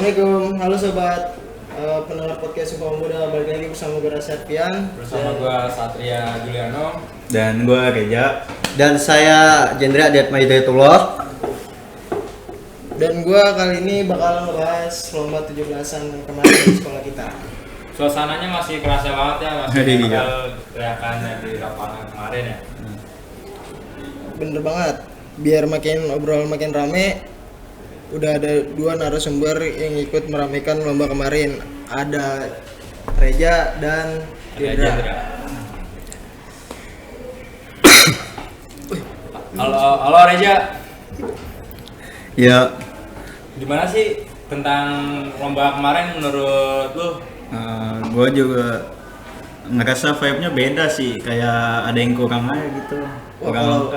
Assalamualaikum, halo sobat pendengar podcast Sumpah Muda. Balik lagi bersama gue Rasyadpian, bersama gue Satria Juliano, dan gue Reja, dan saya Jendra Diatma Hidayatullah. Dan gue kali ini bakal ngebahas lomba 17-an kemarin di sekolah kita. Suasananya masih kerasa banget ya, masih teriakannya di lapangan kemarin ya. Bener banget, biar makin obrolan makin rame, udah ada dua narasumber yang ikut meramaikan lomba kemarin. Ada Reja dan Jendra. Halo Reja. Ya, Gimana sih tentang lomba kemarin menurut lu? gue juga ngerasa vibe-nya beda sih, kayak ada yang kurang aja gitu. Wah,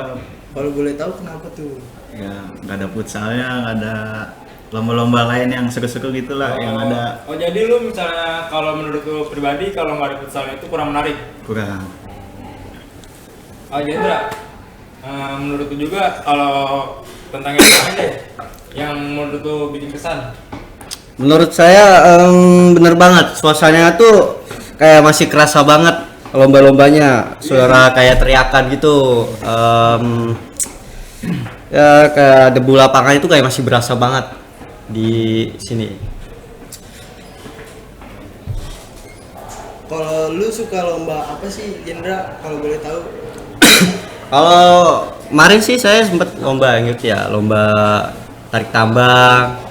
kalau boleh tahu kenapa tuh? Ya nggak ada futsalnya, nggak ada lomba-lomba lain yang seru-seru gitulah yang ada. Oh jadi lu misalnya kalau menurut lu pribadi kalau nggak ada futsal itu kurang menarik? Kurang. Oh Jendra, menurut lu juga kalau tentang yang lain deh, yang menurut lu bikin kesan? menurut saya bener banget, suasananya tuh kayak masih kerasa banget lomba-lombanya, suara kayak teriakan gitu. Ya kayak debu lapangan itu kayak masih berasa banget di sini. Kalau lu suka lomba apa sih, Jendra? Kalau boleh tahu? Kalau kemarin sih saya sempet lomba ya, lomba tarik tambang.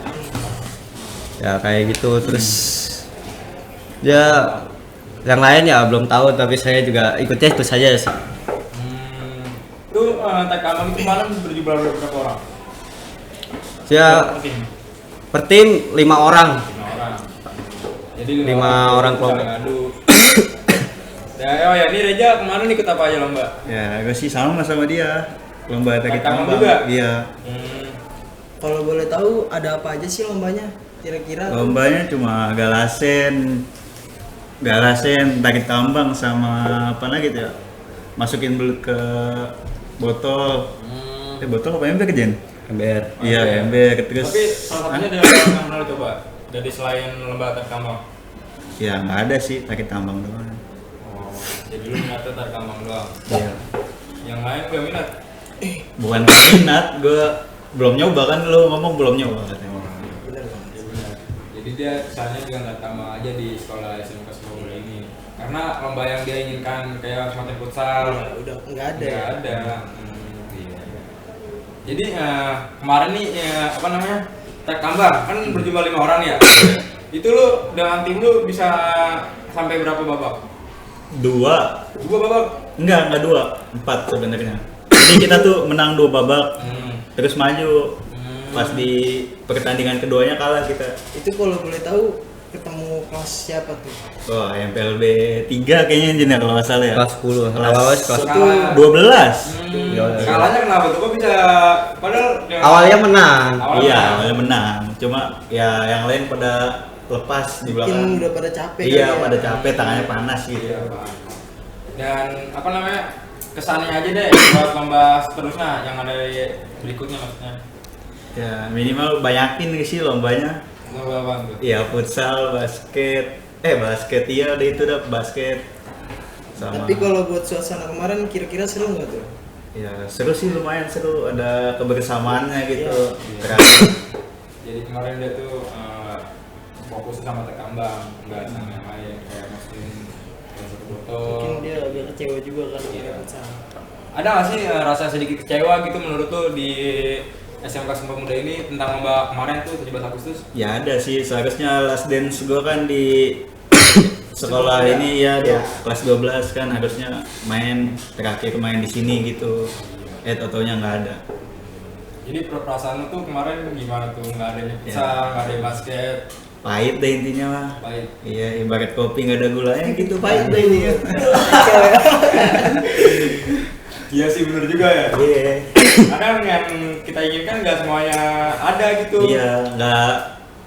Ya kayak gitu, terus ya yang lain ya belum tahu, tapi saya juga ikutnya itu saja sih. Itu tarik tambang itu malam berjumlah berapa orang? Saya per tim 5 orang. 5 orang. Jadi 5 orang kelompok. ngadu. Ya, ini Reja kemarin ikut apa aja lomba? Ya gue sih sama dia, lomba tarik tambang juga? Iya. Kalau boleh tahu ada apa aja sih lombanya? Kira-kira Lombanya cuma galasen, tarik tambang sama apa lagi tuh ya? Masukin belut ke botol. Botol apa ember Jen? Ember. Iya, ember. Terus Tapi salah satunya dari yang menurut coba dari selain lomba tarik tambang. ya nggak ada sih, tarik tambang doang. Oh, jadi lu minat tarik tambang doang. Iya. Yang lain gue minat. Bukan minat, gue belum nyoba kan, lu ngomong belum nyoba katanya. bener kan? Ya benar. Jadi dia misalnya juga nggak tambang aja di sekolah SMK Sumpah Muda ini. Karena lomba yang dia inginkan kayak semacam futsal Udah nggak ada. nggak ada. Iya. Jadi kemarin nih apa namanya tarik tambang kan berjumlah 5 orang ya. Itu lu dengan tim lu bisa sampai berapa babak? 2 babak? Enggak 2, 4 sebenarnya. Jadi kita tuh menang 2 babak, terus maju. Pas di pertandingan keduanya kalah kita. Itu kalau boleh tahu ketemu kelas siapa tuh? Wah, MPLB 3 kayaknya Jen ya kalau nggak salah ya. Kelas 10. Kelas Itu 12. Kalahnya kenapa tuh? Kok bisa padahal awalnya menang. Iya, awalnya menang. Cuma ya yang lain pada lepas di mungkin belakang. udah pada capek Iya, kali ya. pada capek, tangannya panas gitu. Iya, Pak. Dan apa namanya? Kesannya aja deh buat lomba seterusnya yang ada berikutnya maksudnya. Ya, minimal banyakin sih lombanya. Lomba apa tuh? Iya, futsal, basket. Basket iya udah itu udah basket. Sama. Tapi kalau buat suasana kemarin kira-kira seru nggak tuh? Ya, seru sih, lumayan seru, ada kebersamaannya gitu. Iya. Terasa. Jadi kemarin dia tuh fokus sama tarik tambang, nggak sama yang lain kayak masukin satu botol. Mungkin dia agak kecewa juga kan Iya. futsal. Ada nggak sih rasa sedikit kecewa gitu menurut tuh di SMK Sumpah Muda ini tentang lomba kemarin tuh 17 Agustus? Ya ada sih, seharusnya last dance gue kan di sekolah ini ya, di kelas 12 kan harusnya terakhir main di sini gitu. Totonya nggak ada. Jadi perasaan lu tuh kemarin gimana tuh? Nggak adanya futsal, Ya. nggak ada basket, Pahit deh intinya mah. baik. Iya, ibarat kopi nggak ada gulanya gitu, pahit deh intinya. Iya sih bener juga ya. Iya. Kadang yang kita inginkan nggak semuanya ada gitu. Iya,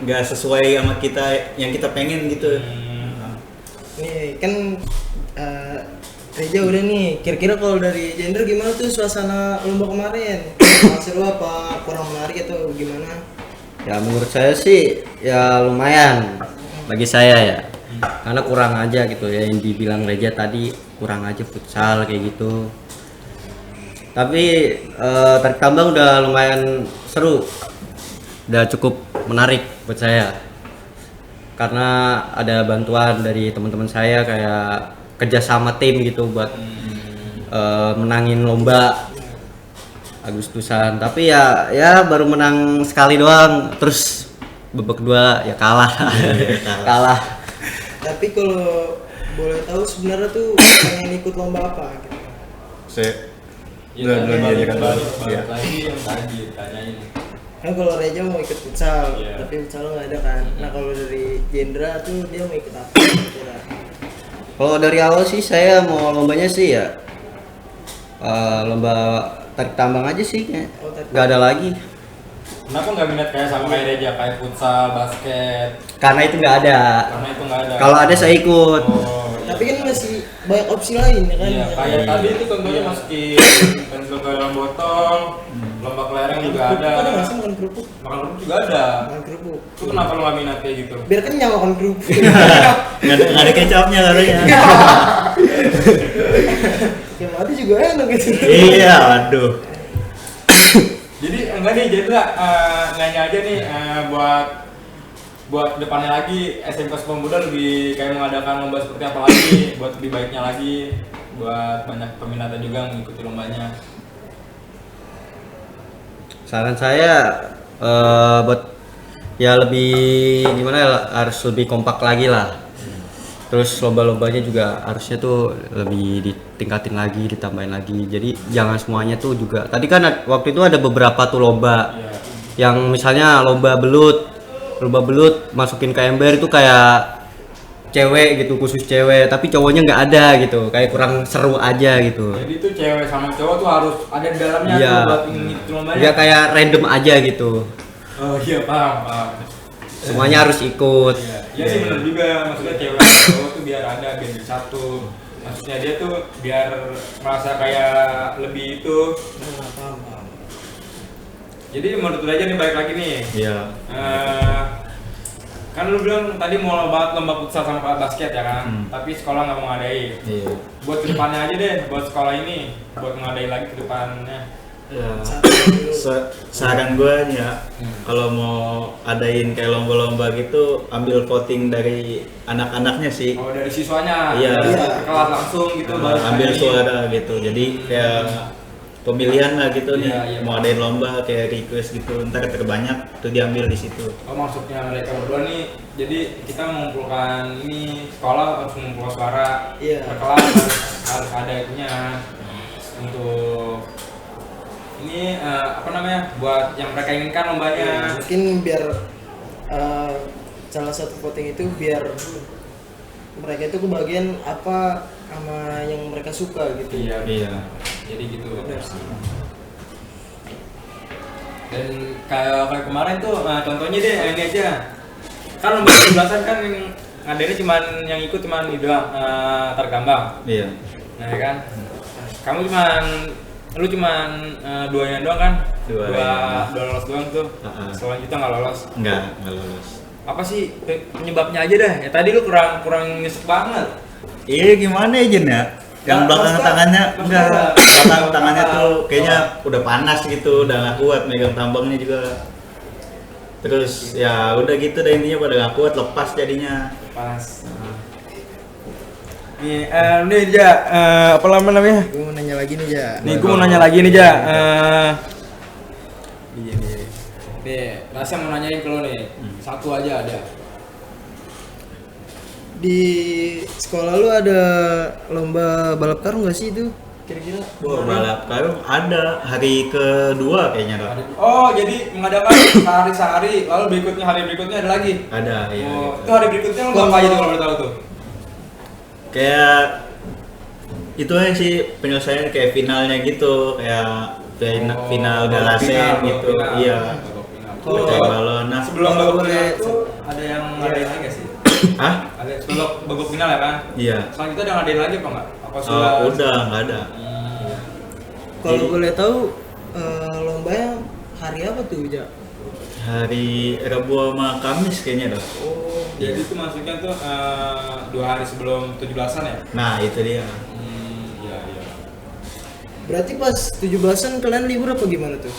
nggak sesuai sama kita yang kita pengen gitu. Nih kan Reja udah nih, kira-kira kalau dari gender gimana tuh suasana lomba kemarin? Hasil lo apa kurang menarik atau gimana? Ya menurut saya sih ya lumayan bagi saya ya. Karena kurang aja gitu ya, yang dibilang Reja tadi kurang aja futsal kayak gitu. Tapi tarik tambang udah lumayan seru, udah cukup menarik buat saya. Karena ada bantuan dari teman-teman saya kayak kerjasama tim gitu buat menangin lomba Agustusan. Tapi ya baru menang sekali doang, terus babak kedua ya kalah. Kalah. Tapi kalau boleh tahu sebenarnya tuh pengen ikut lomba apa gitu? Saya Ya, dua-duanya aja kan. balik Iya. lagi yang tadi tanyain. Kan kalau Reja mau ikut futsal, Iya. tapi futsal nggak ada kan. Nah kalau dari Jendra tuh dia mau ikut apa? Kira-kira? Kalau dari awal sih saya mau lombanya sih ya lomba tarik tambang aja sih kayak. Oh, tarik Nggak ada lagi. Kenapa nggak minat kayak sama kayak Reja, kayak futsal, basket? Karena itu nggak ada. Karena itu nggak ada. Kalau ada saya ikut. Oh, Tapi kan masih banyak opsi lain ya kan? iya, kayak tadi itu contohnya masukin pensil ke dalam botol, lomba kelereng juga ada. Ada nggak sih makan kerupuk? Makan kerupuk juga ada. Makan kerupuk. Itu kenapa lo nggak minat kayak gitu? Biar kenyang makan kerupuk. Nggak ada kecapnya katanya. Yang ada juga enak gitu. Iya, aduh. Jadi enggak nih, jadi nanya aja nih buat depannya lagi SMK Sumpah Pemuda lebih kayak mengadakan lomba seperti apa lagi buat lebih baiknya lagi, buat banyak peminatnya juga mengikuti lombanya. Saran saya buat ya lebih gimana ya, harus lebih kompak lagi lah. Terus lomba-lombanya juga harusnya tuh lebih ditingkatin lagi, ditambahin lagi. Jadi jangan semuanya tuh juga. Tadi kan waktu itu ada beberapa tuh lomba yang misalnya lomba belut masukin ke ember itu kayak cewek gitu, khusus cewek, tapi cowoknya nggak ada gitu, kayak kurang seru aja gitu. Jadi tuh cewek sama cowok tuh harus ada di dalamnya Iya. tuh buat mengikuti lombanya. Ya kayak random aja gitu, Oh iya, paham. semuanya harus ikut. Iya sih benar juga, maksudnya cewek sama cowok tuh biar ada biar jadi satu. Maksudnya dia tuh biar merasa kayak lebih itu. Nah, paham. Jadi menurut lu aja nih, balik lagi nih. Iya. Kan lu bilang tadi mau lomba futsal sama basket ya kan, tapi sekolah nggak mau ngadain. Iya. Buat kedepannya aja deh, buat sekolah ini, buat ngadain lagi kedepannya. Ya, saran gue ya, kalau mau adain kayak lomba-lomba gitu, ambil voting dari anak-anaknya sih. Oh dari siswanya, Iya. dari kelas langsung gitu, baru Ambil ngadain. suara gitu, jadi kayak pemilihan lah gitu nih, Iya, mau adain lomba kayak request gitu, ntar terbanyak tuh diambil di situ. Oh maksudnya mereka berdua nih, jadi kita mengumpulkan ini sekolah harus mengumpulkan suara, Iya. per kelas harus ada itunya untuk ini apa namanya, buat yang mereka inginkan lombanya. Mungkin biar salah satu voting itu biar mereka itu kebagian apa sama yang mereka suka gitu. Iya, Iya. jadi gitu. Benar sih. Dan kayak kemarin tuh, contohnya deh ini aja. Kan lomba 17-an kan yang ngadainnya cuman yang ikut cuman ini doang, tarik tambang. Iya. Nah ya kan, lu cuman duanya doang kan? Dua. Dua lolos doang tuh. Selanjutnya nggak lolos. Nggak lolos. Apa sih penyebabnya aja dah? Ya tadi lu kurang nyesek banget. Iya gimana ya Jen ya? Yang Nah, belakang maksudnya- tangannya maksudnya enggak, belakang tangannya tuh kayaknya Oh. udah panas gitu, udah nggak kuat megang tambangnya juga. Terus ya udah gitu dah, intinya pada nggak kuat, lepas jadinya. Pas. Nih, nih Ja, apa namanya? Gue mau nanya lagi nih ya. Nih, gue mau nanya lagi nih Ja. Iya nih. Nih, Rasya mau nanyain ke lo nih. Satu aja ada. Di sekolah lu ada lomba balap karung nggak sih itu? Kira-kira? Wah, balap karung ada hari kedua kayaknya dah. Oh, jadi mengadakan sehari-sehari, lalu berikutnya hari berikutnya ada lagi. Ada, iya. Oh, gitu. itu hari berikutnya lo apa aja tuh kalau boleh tahu tuh? Kayak itu aja sih penyelesaian kayak finalnya gitu, kayak final galasen gitu. Iya. Kalau Kayak balon. Nah, sebelum kalau babak final boleh- itu ada yang ngadain lagi nggak sih? Hah? Ada sebelum babak final ya kan? Iya. Selanjutnya ada ngadain lagi apa nggak? Apa sudah? Udah nggak ada. Kalau Jadi- boleh tahu lombanya hari apa tuh, Ja? Hari Rabu sama Kamis kayaknya dong. Oh, jadi itu masuknya tuh 2 hari sebelum 17-an ya? Nah itu dia. Iya, iya. Berarti pas 17-an kalian libur apa gimana tuh?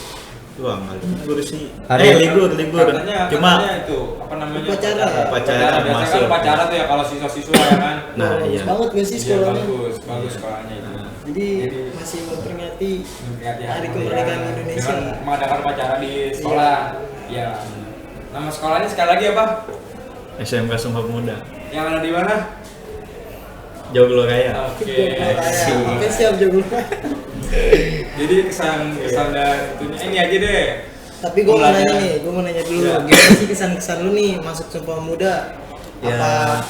Wah nggak libur sih. Hari- libur. Cuma Katanya itu apa namanya? Upacara. Upacara. Biasanya kan masuk. upacara tuh ya kalau siswa-siswa ya kan. Nah, Bagus iya. banget gak sih Iya, sekolahnya? bagus sekolahnya itu. Jadi Jadi, masih memperingati Memperingati Hari Kemerdekaan Kemerdekaan Indonesia. dengan mengadakan upacara di sekolah. Iya. Nama sekolahnya sekali lagi apa? SMK Sumpah Pemuda. Yang ada di mana? Joglo Raya. Oke. Asik. Oke siap Jogo. Jadi kesan dan itunya ini aja deh. Tapi gue mau nanya Pembelajaran. nih, gue mau nanya dulu, Iya. gimana sih kesan-kesan lu nih masuk Sumpah Muda? Ya. Apa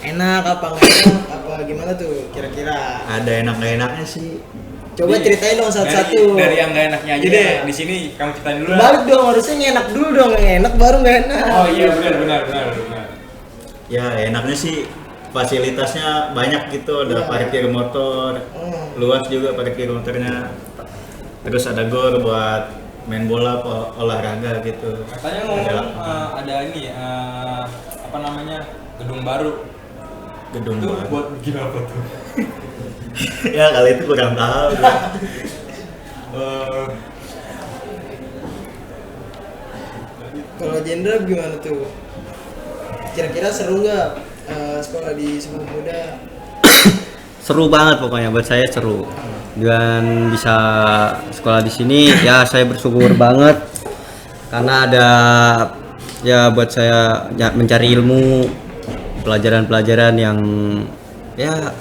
enak, apa nggak enak, apa gimana tuh kira-kira? Ada enak-enaknya sih. Coba Jadi, ceritain dong satu-satu. Dari yang gak enaknya aja Iya. deh. Di sini kamu ceritain dulu lah. Balik dong, harusnya yang enak dulu dong, yang enak baru nggak enak. Oh iya benar. Ya enaknya sih fasilitasnya banyak gitu. Ada Iya. parkir motor, luas juga parkir motornya. Terus ada gor buat main bola, olahraga gitu. Katanya Ada ngomong lapangan. ada ini apa namanya gedung baru. Gedung Itu baru. buat bikin apa tuh? Ya kali itu kurang tahu. Eh, Kalau Jendra gimana tuh? Kira-kira seru nggak sekolah di Sumpah Muda? Seru banget pokoknya, buat saya seru. Dan bisa sekolah di sini ya saya bersyukur banget karena ada ya buat saya ya, mencari ilmu, pelajaran-pelajaran yang ya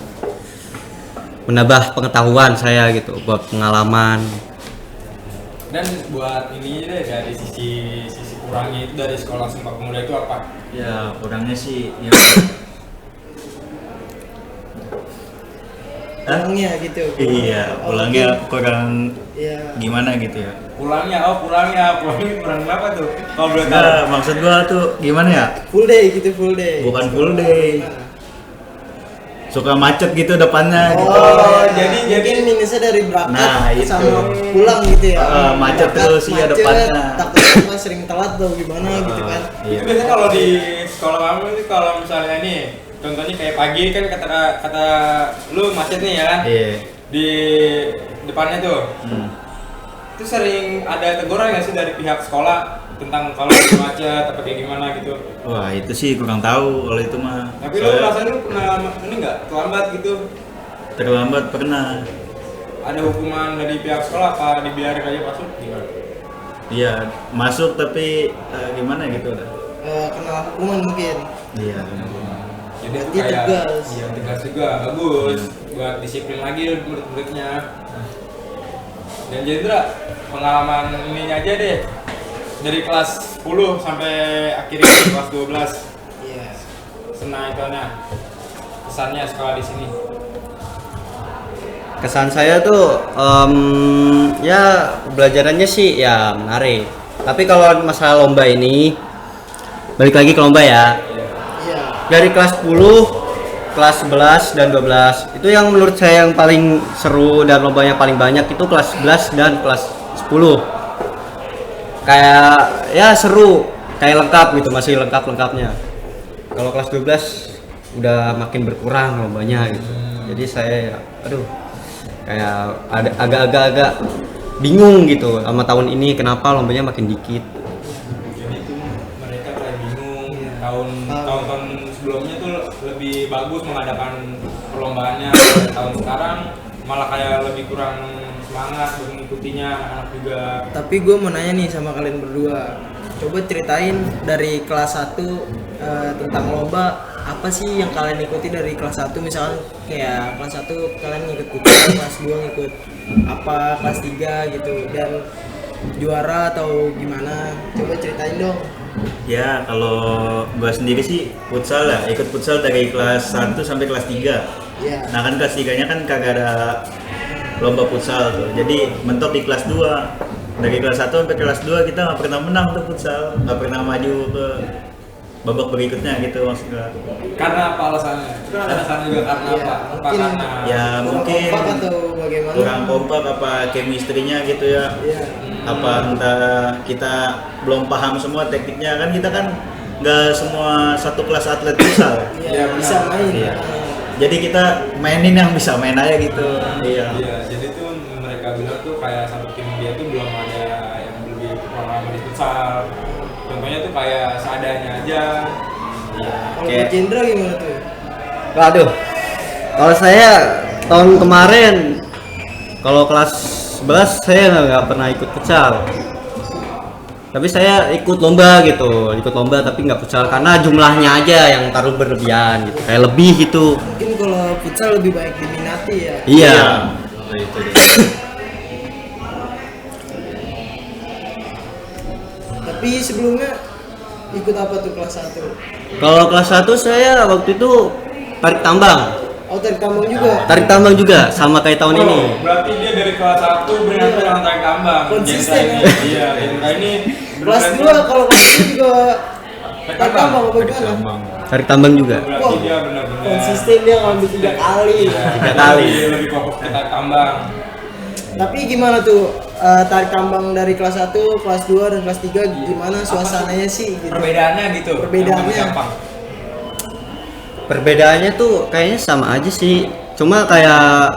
menambah pengetahuan saya gitu, buat pengalaman. dan buat ini deh dari sisi kurangnya itu dari sekolah Sumpah Pemuda itu apa? Ya kurangnya sih ya. Pulangnya gitu. Iya, pulangnya kurang Iya. gimana gitu ya. Pulangnya kurang berapa tuh? Kalau boleh tahu. Nah, maksud gua tuh gimana ya? Full day gitu, full day. Bukan full day. Suka macet gitu depannya gitu. Oh, jadi- mungkin minusnya dari berangkat Nah, itu. sama pulang gitu ya. Macet Berangkat, terus, iya, macet, depannya. takutnya sering telat atau gimana gitu kan. Iya. Itu biasanya kalau di sekolah kamu itu kalau misalnya nih, contohnya kayak pagi kan kata lu macet nih ya kan? Iya. Di depannya tuh. Hmm. Itu sering ada teguran nggak sih dari pihak sekolah tentang kalau lagi macet apa kayak gimana gitu? Wah, itu sih kurang tahu kalau itu mah. Tapi lu rasanya lu pernah ini nggak terlambat gitu? terlambat pernah. Ada hukuman dari pihak sekolah apa dibiarin aja masuk gimana? Iya, masuk tapi gimana gitu dah. Kena hukuman mungkin. Iya. Jadi itu Berarti tegas. Iya tegas juga, bagus buat disiplin lagi murid-muridnya. Dan Jendra, pengalaman ini aja deh dari kelas 10 sampai akhirnya kelas 12 Iya. senang itunya kesannya sekolah di sini. Kesan saya tuh ya pelajarannya sih ya menarik. Tapi kalau masalah lomba ini balik lagi ke lomba ya. Iya. Dari kelas 10, kelas 11 dan 12 itu yang menurut saya yang paling seru dan lombanya paling banyak itu kelas 11 dan kelas 10. Kayak ya seru, kayak lengkap gitu, masih lengkap-lengkapnya. Kalau kelas 12 udah makin berkurang lombanya gitu. Jadi saya ya, aduh kayak ada agak-agak bingung gitu sama tahun ini kenapa lombanya makin dikit. Jadi itu mereka kayak bingung tahun-tahun sebelumnya tuh lebih bagus mengadakan perlombaannya. Tahun sekarang malah kayak lebih kurang semangat untuk mengikutinya anak-anak juga. Tapi gue mau nanya nih sama kalian berdua. Coba ceritain dari kelas 1 tentang lomba, apa sih yang kalian ikuti dari kelas 1? Misalkan kayak kelas 1 kalian ngikut futsal, kelas 2 ngikut apa, kelas 3 gitu, dan juara atau gimana? Coba ceritain dong. Ya, kalau gua sendiri sih futsal ya, ikut futsal dari kelas 1 sampai kelas 3. Iya. Nah kan kelas 3-nya kan kagak ada lomba futsal tuh. Jadi mentok di kelas 2. Dari kelas 1 sampai kelas 2 kita nggak pernah menang tuh futsal, nggak pernah maju ke babak berikutnya gitu maksudnya. Karena apa alasannya? Itu kan alasannya juga karena Iya, apa? Apa mungkin. karena Ya Kurang mungkin kompak atau bagaimana? kurang kompak apa chemistry-nya gitu ya. Iya. Apa entah kita belum paham semua tekniknya, kan kita kan nggak semua satu kelas atlet futsal. Iya, Iya, bisa benar. main. Iya. Jadi kita mainin yang bisa main aja gitu. Iya. Iya, jadi tuh mereka bilang tuh kayak satu tim dia tuh belum ada yang lebih pengalaman di futsal. Contohnya tuh kayak seadanya aja. Iya. Kalau Kayak Coach Jendra gimana tuh? Waduh, kalau saya tahun kemarin, kalau kelas 11 saya nggak pernah ikut futsal. Tapi saya ikut lomba gitu, ikut lomba tapi nggak futsal karena jumlahnya aja yang taruh berlebihan gitu, kayak lebih gitu. Mungkin kalau futsal lebih banyak diminati ya. Iya. Nah, itu dia. Tapi sebelumnya ikut apa tuh kelas 1? Kalau kelas 1 saya waktu itu tarik tambang. Oh, tarik tambang juga. Tarik tambang juga sama kayak tahun ini. Oh, berarti dia dari kelas 1 benar-benar dengan tarik tambang. Konsisten, Jendra ya? ini. Iya, Jendra ini Kelas benar-benar 2 kalau kelas 2 juga tarik tarik tambang apa Tarik gimana? tambang. Tarik tambang juga. Berarti dia benar-benar Konsisten dia ngambil 3 kali. Iya, 3 kali. Dia lebih fokus ke tarik tambang. Tapi gimana tuh tarik tambang dari kelas 1, kelas 2 dan kelas 3 gimana suasananya sih gitu? Perbedaannya gitu. Perbedaannya. Yang gampang. Perbedaannya tuh kayaknya sama aja sih. Cuma kayak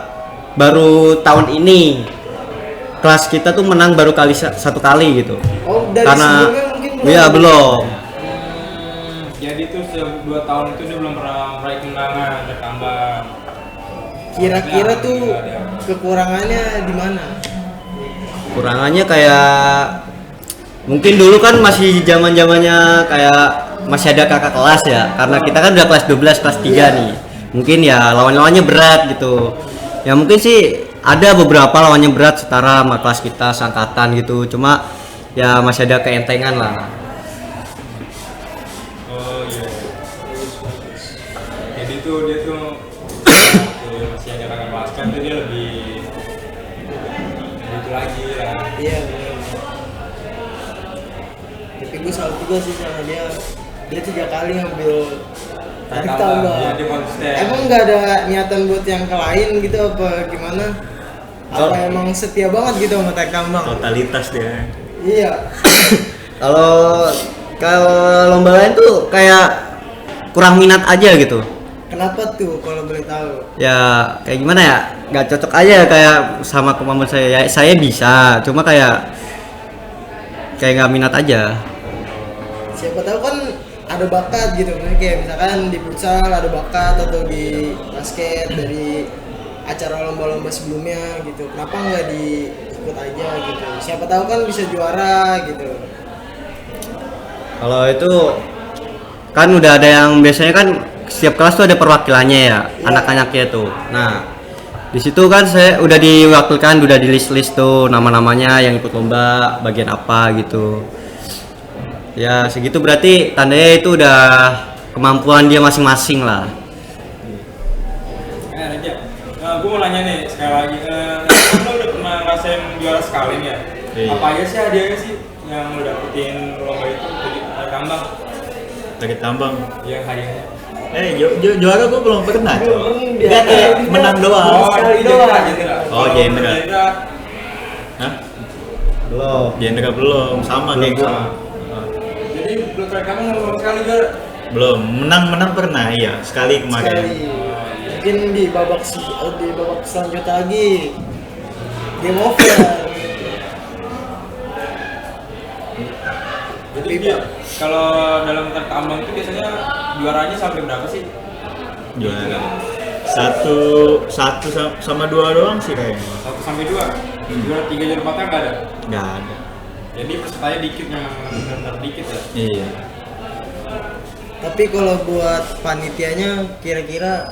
baru tahun ini kelas kita tuh menang baru satu kali gitu. Oh, dari Karena sebelumnya mungkin iya belum. Jadi tuh 2 tahun itu dia belum pernah meraih kemenangan tarik tambang. Kira-kira Ya, tuh nggak ada. kekurangannya di mana? Kurangannya kayak mungkin dulu kan masih zamannya kayak masih ada kakak kelas ya. Karena kita kan udah kelas 12, kelas 3 nih. Mungkin ya lawan-lawannya berat gitu. Ya mungkin sih ada beberapa lawannya berat setara sama kelas kita seangkatan gitu. Cuma ya masih ada keentengan lah. Oh iya. Jadi tuh dia tuh masih ada kakak kelas kan tuh dia lebih gitu lagi ya. Iya benar. Tapi gue salut juga sih sama dia. Dia 3 kali ngambil tarik tambang. Iya, dia konsisten. Emang nggak ada niatan buat yang ke lain gitu apa gimana? Apa Oh. emang setia banget gitu sama tarik tambang? Totalitas dia. Iya. Kalau kalau lomba lain tuh kayak kurang minat aja gitu. Kenapa tuh kalau boleh tahu? Ya kayak gimana ya, nggak cocok aja kayak sama kemampuan saya. Ya, saya bisa, cuma kayak nggak minat aja. Siapa tahu kan ada bakat gitu, kayak misalkan di futsal ada bakat atau di basket dari acara lomba-lomba sebelumnya gitu. Kenapa nggak diikut aja gitu? Siapa tahu kan bisa juara gitu. Kalau itu kan udah ada yang biasanya kan setiap kelas tuh ada perwakilannya ya, anak-anaknya tuh. Nah di situ kan saya udah diwakilkan, udah di list tuh nama-namanya yang ikut lomba bagian apa gitu. Ya segitu berarti tandanya itu udah kemampuan dia masing-masing lah. Raja, gue mau nanya nih sekali lagi, lo udah pernah ngerasain juara sekali nih ya? Iya. Apa aja sih hadiahnya sih yang lo dapetin lomba itu dari tarik tambang? Tarik tambang. Yang hadiahnya? Juara gua belum pernah. Belum, Enggak kayak menang doang. sekali Jendra, doang. Jendra. Oh, Jendra. Jendra. Hah? Belum. Genre belum sama kayak gua. Jadi lo tarik tambang lomba sekali juara? Belum, menang pernah iya, sekali kemarin. Sekali. Mungkin di babak selanjutnya lagi game over. Jadi dia kalau dalam tarik tambang itu biasanya juaranya sampai berapa sih? Juara. Satu sama dua doang sih kayaknya. 1 sampai 2. Juara 3 juara 4 nggak ada. Nggak ada. Jadi pesertanya dikit, memang benar-benar dikit ya. Iya. Tapi kalau buat panitianya kira-kira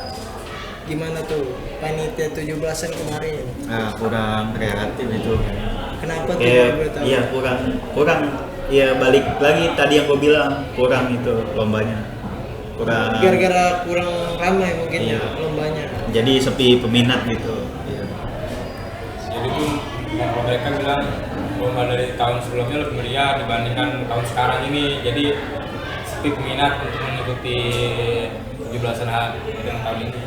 gimana tuh? Panitia 17-an kemarin. Nah, kurang kreatif itu. Kenapa tuh Kayak kalau boleh tahu? iya kurang. Iya balik lagi tadi yang gua bilang kurang itu lombanya. Kurang. Gara-gara kurang ramai mungkin Iya. lombanya. Jadi sepi peminat gitu. Iya. Jadi tuh kalau mereka bilang lomba dari tahun sebelumnya lebih meriah dibandingkan tahun sekarang ini. Jadi sepi peminat untuk mengikuti 17-an yang tahun ini.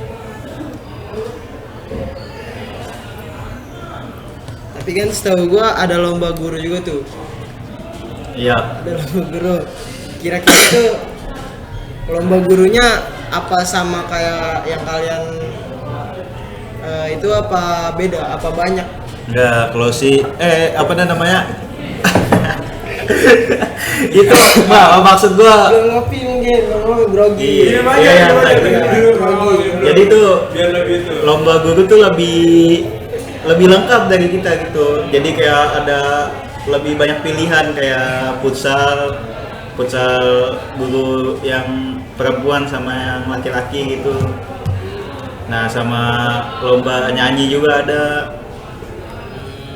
Tapi kan setahu gua ada lomba guru juga tuh. Iya. Ada lomba guru. Kira-kira tuh lomba gurunya apa sama kayak yang kalian itu apa beda? Apa banyak? Enggak, kalau si apa namanya? Itu maksud gua. Belum ngopi mungkin, belum grogi. Iya, iya, jadi tuh biar lebih itu. lomba guru tuh lebih lengkap dari kita gitu. Jadi kayak ada lebih banyak pilihan kayak futsal guru yang perempuan sama yang laki-laki gitu. Nah, sama lomba nyanyi juga ada.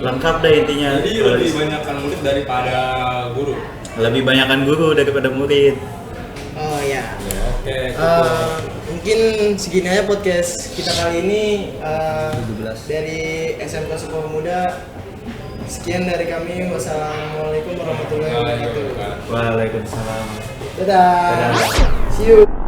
Lengkap deh intinya. Jadi lebih banyakkan murid daripada guru. Lebih banyakkan guru daripada murid. Oh ya. Oke. Mungkin segini aja podcast kita kali ini dari SMK Sukapemuda. Sekian dari kami. Wassalamualaikum warahmatullahi wabarakatuh. Waalaikumsalam. Dadah. Dadah. See you.